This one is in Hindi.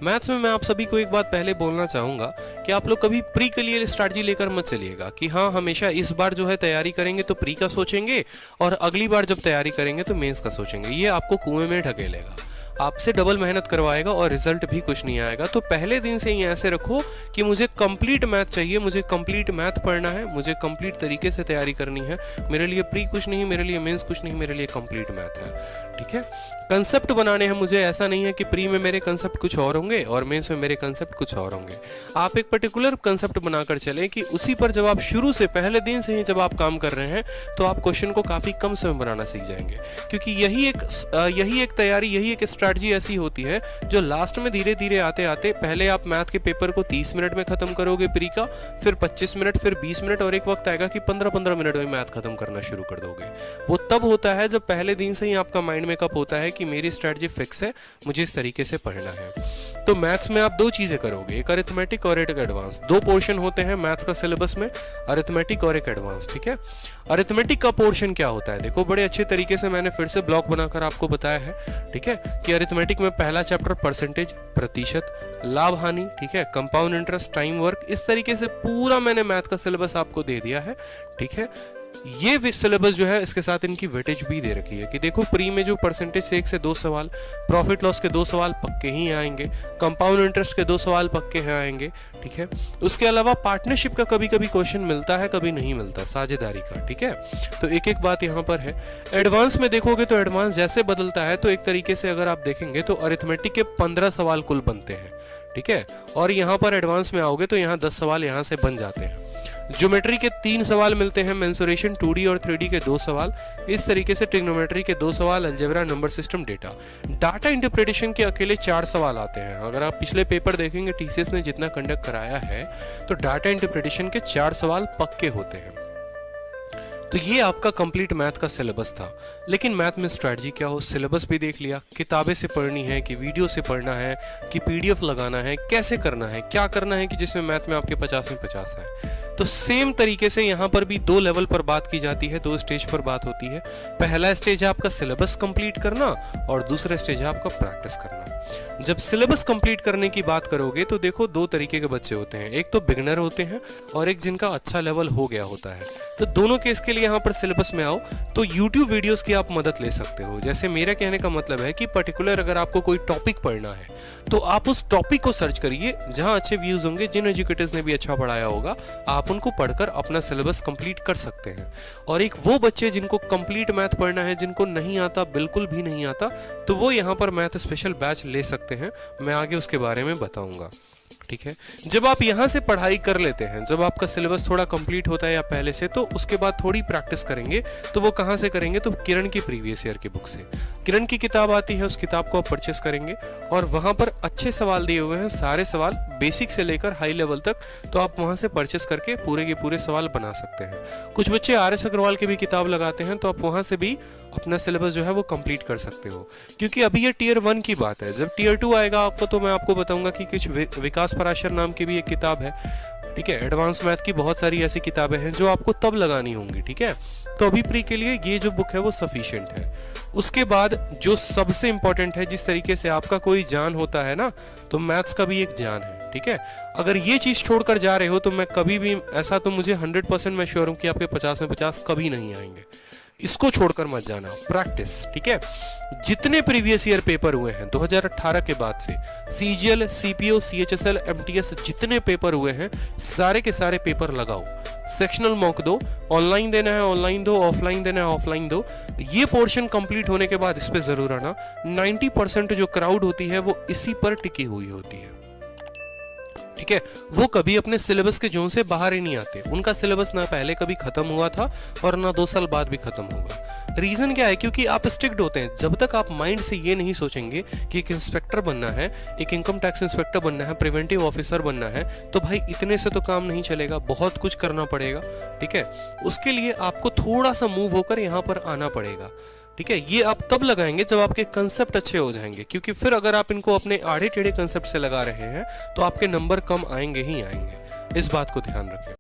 मैथ्स में मैं आप सभी को एक बात पहले बोलना चाहूँगा कि आप लोग कभी प्री के लिए स्ट्रैटेजी लेकर मत चलिएगा कि हाँ हमेशा इस बार जो है तैयारी करेंगे तो प्री का सोचेंगे और अगली बार जब तैयारी करेंगे तो मेंस का सोचेंगे। ये आपको कुएं में ढकेलेगा, आपसे डबल मेहनत करवाएगा और रिजल्ट भी कुछ नहीं आएगा। तो पहले दिन से ही ऐसे रखो कि मुझे कंप्लीट मैथ चाहिए, मुझे कंप्लीट मैथ पढ़ना है, मुझे कंप्लीट तरीके से तैयारी करनी है। मेरे लिए प्री कुछ नहीं, मेरे लिए मेंस कुछ नहीं, मेरे लिए कंप्लीट मैथ है। ठीक है, कंसेप्ट बनाने हैं मुझे। ऐसा नहीं है कि प्री में मेरे कंसेप्ट कुछ और होंगे और मेंस में मेरे कंसेप्ट कुछ और होंगे। आप एक पर्टिकुलर कंसेप्ट बनाकर चलें कि उसी पर जब आप शुरू से पहले दिन से ही जब आप काम कर रहे हैं तो आप क्वेश्चन को काफी कम समय बनाना सीख जाएंगे, क्योंकि यही एक तैयारी, यही एक स्ट्रैटेजी ऐसी होती है जो लास्ट में धीरे धीरे आते आते पहले आप मैथ के पेपर को 30 मिनट में खत्म करोगे प्री का, फिर 25 मिनट, फिर 20 मिनट और एक वक्त आएगा कि 15-15 मिनट में मैथ खत्म करना शुरू कर दोगे। वो तब होता है जब पहले दिन से ही आपका माइंड मेकअप होता है कि मेरी स्ट्रैटेजी फिक्स है, मुझे इस तरीके से पढ़ना है। तो मैथ्स में आप दो चीजें करोगे, एक अरिथमेटिक और एक एडवांस। दो पोर्शन होते हैं मैथ्स का सिलेबस में, अरिथमेटिक और एक एडवांस। ठीक है, अरिथमेटिक का पोर्शन क्या होता है, देखो बड़े अच्छे तरीके से मैंने फिर से ब्लॉक बनाकर आपको बताया है। ठीक है, कि अरिथमेटिक में पहला चैप्टर परसेंटेज, प्रतिशत, लाभ हानि, ठीक है, कंपाउंड इंटरेस्ट, टाइम वर्क, इस तरीके से पूरा मैंने मैथ का सिलेबस आपको दे दिया है। ठीक है, ये सिलेबस जो है इसके साथ इनकी वेटेज भी दे रखी है कि देखो प्री में जो परसेंटेज से 1 से 2 सवाल, प्रॉफिट लॉस के 2 सवाल पक्के ही आएंगे, कंपाउंड इंटरेस्ट के 2 सवाल पक्के हैं आएंगे। ठीक है, उसके अलावा पार्टनरशिप का कभी कभी क्वेश्चन मिलता है, कभी नहीं मिलता, साझेदारी का। ठीक है, तो एक एक बात यहाँ पर है। एडवांस में देखोगे तो एडवांस जैसे बदलता है तो एक तरीके से अगर आप देखेंगे तो अरिथमेटिक के 15 सवाल कुल बनते हैं। ठीक है, और यहाँ पर एडवांस में आओगे तो यहाँ 10 सवाल यहाँ से बन जाते हैं। ज्योमेट्री के 3 सवाल मिलते हैं, मेंसुरेशन 2D और 3D के 2 सवाल, इस तरीके से ट्रिग्नोमेट्री के 2 सवाल, algebra, number system, data. Data interpretation के अकेले 4 सवाल आते हैं। अगर आप पिछले पेपर देखेंगे टीसीएस ने जितना कंडक्ट कराया है तो डाटा इंटरप्रिटेशन के 4 सवाल पक्के होते हैं। तो ये आपका कंप्लीट मैथ का सिलेबस था। लेकिन मैथ में स्ट्रैटेजी क्या हो, सिलेबस भी देख लिया, किताबें से पढ़नी है कि वीडियो से पढ़ना है कि पीडीएफ लगाना है, कैसे करना है, क्या करना है कि जिसमें मैथ में आपके 50 में 50 है। तो सेम तरीके से यहाँ पर भी 2 लेवल पर बात की जाती है, 2 स्टेज पर बात होती है। पहला स्टेज है आपका सिलेबस कंप्लीट करना और दूसरा स्टेज है आपका प्रैक्टिस करना। जब सिलेबस कंप्लीट करने की बात करोगे तो देखो 2 तरीके के बच्चे होते हैं, एक तो बिगनर होते हैं और एक जिनका अच्छा लेवल हो गया होता है। तो दोनों केस के लिए यहाँ पर सिलेबस में आओ तो YouTube वीडियोस की आप मदद ले सकते हो। जैसे मेरे कहने का मतलब है कि पर्टिकुलर अगर आपको कोई टॉपिक पढ़ना है तो आप उस टॉपिक को सर्च करिए जहां अच्छे व्यूज होंगे, जिन एजुकेटर्स ने भी अच्छा पढ़ाया होगा, आप उनको पढ़कर अपना सिलेबस कंप्लीट कर सकते हैं। और एक वो बच्चे जिनको कंप्लीट मैथ पढ़ना है, जिनको नहीं आता, बिल्कुल भी नहीं आता, तो वो यहाँ पर मैथ स्पेशल बैच ले सकते हैं। मैं आगे उसके बारे में बताऊंगा। ठीक है, जब आप यहाँ से पढ़ाई कर लेते हैं, जब आपका सिलेबस थोड़ा कंप्लीट होता है या पहले से, तो उसके बाद थोड़ी प्रैक्टिस करेंगे। तो वो कहाँ से करेंगे, तो किरण की प्रीवियस ईयर की बुक से। किरण की किताब आती है, उस किताब को आप परचेस करेंगे और वहां पर अच्छे सवाल दिए हुए हैं, सारे सवाल बेसिक से लेकर हाई लेवल तक। तो आप वहां से परचेस करके पूरे के पूरे सवाल बना सकते हैं। कुछ बच्चे RS अग्रवाल की भी किताब लगाते हैं, तो आप वहां से भी अपना सिलेबस जो है वो कंप्लीट कर सकते हो। क्योंकि अभी ये टियर 1 की बात है, जब टियर 2 आएगा आपको तो मैं आपको बताऊंगा कि कुछ विकास पराशर नाम की भी एक किताब है। ठीक है, एडवांस मैथ की बहुत सारी ऐसी किताबें हैं जो आपको तब लगानी होंगी। ठीक है, तो अभी प्री के लिए ये जो बुक है वो सफिशिएंट है। उसके बाद जो सबसे इंपॉर्टेंट है, जिस तरीके से आपका कोई जान होता है ना, तो मैथ्स का भी एक जान है। ठीक है, अगर ये चीज छोड़कर जा रहे हो तो मैं कभी भी ऐसा, तो मुझे 100% मैं श्योर हूं कि आपके 50 में 50 कभी नहीं आएंगे। इसको छोड़कर मत जाना, प्रैक्टिस। ठीक है, जितने प्रीवियस ईयर पेपर हुए हैं 2018 के बाद से, CGL, CPO, CHSL, MTS, जितने पेपर हुए हैं सारे के सारे पेपर लगाओ। सेक्शनल मॉक दो, ऑनलाइन देना है ऑनलाइन दो, ऑफलाइन देना है ऑफलाइन दो। ये पोर्शन कंप्लीट होने के बाद इस पे जरूर आना। 90% जो क्राउड होती है वो इसी पर टिकी हुई होती है। ठीक है, वो कभी अपने सिलेबस के जोन से बाहर ही नहीं आते। उनका सिलेबस ना पहले कभी खत्म हुआ था और ना 2 साल बाद भी खत्म होगा। रीजन क्या है, क्योंकि आप स्ट्रिक्ट होते हैं। जब तक आप माइंड से ये नहीं सोचेंगे कि एक इंस्पेक्टर बनना है, एक इनकम टैक्स इंस्पेक्टर बनना है, प्रिवेंटिव ऑफिसर बनना है, तो भाई इतने से तो काम नहीं चलेगा, बहुत कुछ करना पड़ेगा। ठीक है, उसके लिए आपको थोड़ा सा मूव होकर यहाँ पर आना पड़ेगा। ठीक है, ये आप तब लगाएंगे जब आपके कंसेप्ट अच्छे हो जाएंगे, क्योंकि फिर अगर आप इनको अपने आड़े टेढ़े कंसेप्ट से लगा रहे हैं तो आपके नंबर कम आएंगे ही आएंगे। इस बात को ध्यान रखें।